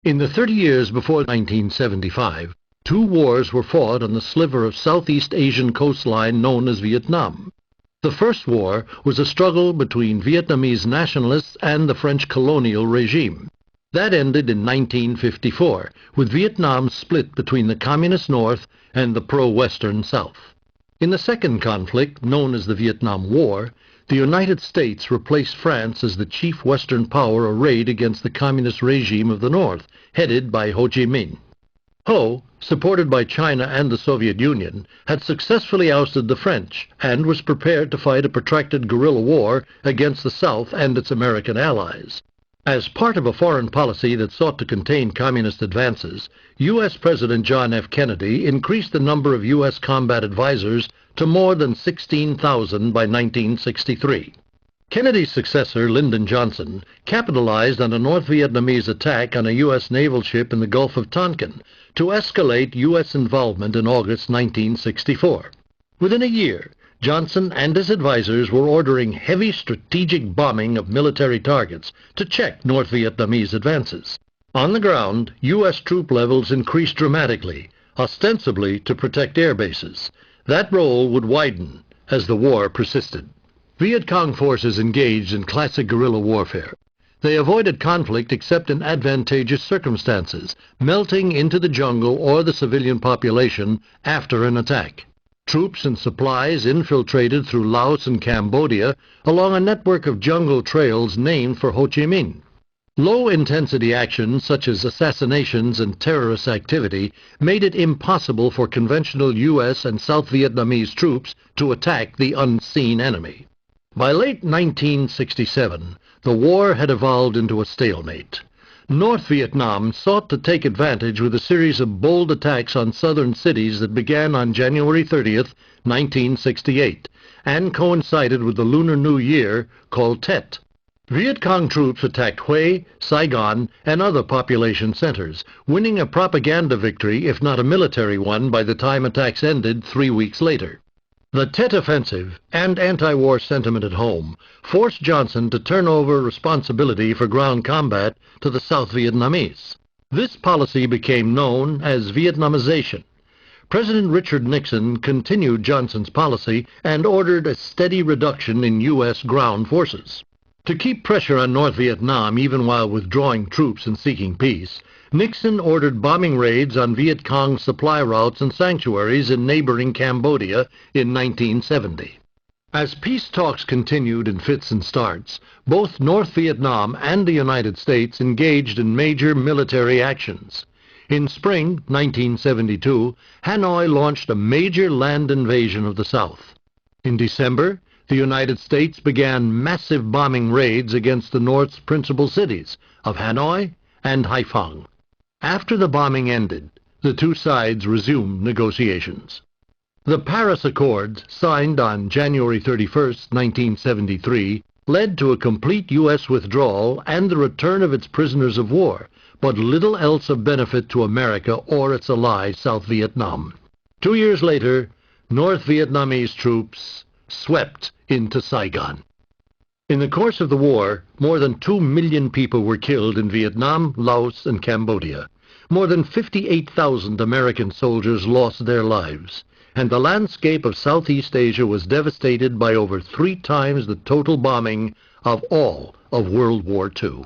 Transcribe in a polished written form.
In the 30 years before 1975, two wars were fought on the sliver of Southeast Asian coastline known as Vietnam. The first war was a struggle between Vietnamese nationalists and the French colonial regime. That ended in 1954, with Vietnam split between the Communist North and the pro-Western South. In the second conflict, known as the Vietnam War, the United States replaced France as the chief Western power arrayed against the communist regime of the North, headed by Ho Chi Minh. Ho, supported by China and the Soviet Union, had successfully ousted the French and was prepared to fight a protracted guerrilla war against the South and its American allies. As part of a foreign policy that sought to contain communist advances, U.S. President John F. Kennedy increased the number of U.S. combat advisors to more than 16,000 by 1963. Kennedy's successor, Lyndon Johnson, capitalized on a North Vietnamese attack on a U.S. naval ship in the Gulf of Tonkin to escalate U.S. involvement in August 1964. Within a year, Johnson and his advisors were ordering heavy strategic bombing of military targets to check North Vietnamese advances. On the ground, U.S. troop levels increased dramatically, ostensibly to protect air bases. That role would widen as the war persisted. Viet Cong forces engaged in classic guerrilla warfare. They avoided conflict except in advantageous circumstances, melting into the jungle or the civilian population after an attack. Troops and supplies infiltrated through Laos and Cambodia along a network of jungle trails named for Ho Chi Minh. Low-intensity actions such as assassinations and terrorist activity made it impossible for conventional U.S. and South Vietnamese troops to attack the unseen enemy. By late 1967, the war had evolved into a stalemate. North Vietnam sought to take advantage with a series of bold attacks on southern cities that began on January 30th, 1968, and coincided with the Lunar New Year called Tet. Viet Cong troops attacked Hue, Saigon, and other population centers, winning a propaganda victory, if not a military one, by the time attacks ended 3 weeks later. The Tet Offensive and anti-war sentiment at home forced Johnson to turn over responsibility for ground combat to the South Vietnamese. This policy became known as Vietnamization. President Richard Nixon continued Johnson's policy and ordered a steady reduction in U.S. ground forces. To keep pressure on North Vietnam even while withdrawing troops and seeking peace, Nixon ordered bombing raids on Viet Cong supply routes and sanctuaries in neighboring Cambodia in 1970. As peace talks continued in fits and starts, both North Vietnam and the United States engaged in major military actions. In spring 1972, Hanoi launched a major land invasion of the South. In December, the United States began massive bombing raids against the North's principal cities of Hanoi and Haiphong. After the bombing ended, the two sides resumed negotiations. The Paris Accords, signed on January 31, 1973, led to a complete U.S. withdrawal and the return of its prisoners of war, but little else of benefit to America or its ally, South Vietnam. 2 years later, North Vietnamese troops swept into Saigon. In the course of the war, more than 2 million people were killed in Vietnam, Laos, and Cambodia. More than 58,000 American soldiers lost their lives, and the landscape of Southeast Asia was devastated by over 3 times the total bombing of all of World War II.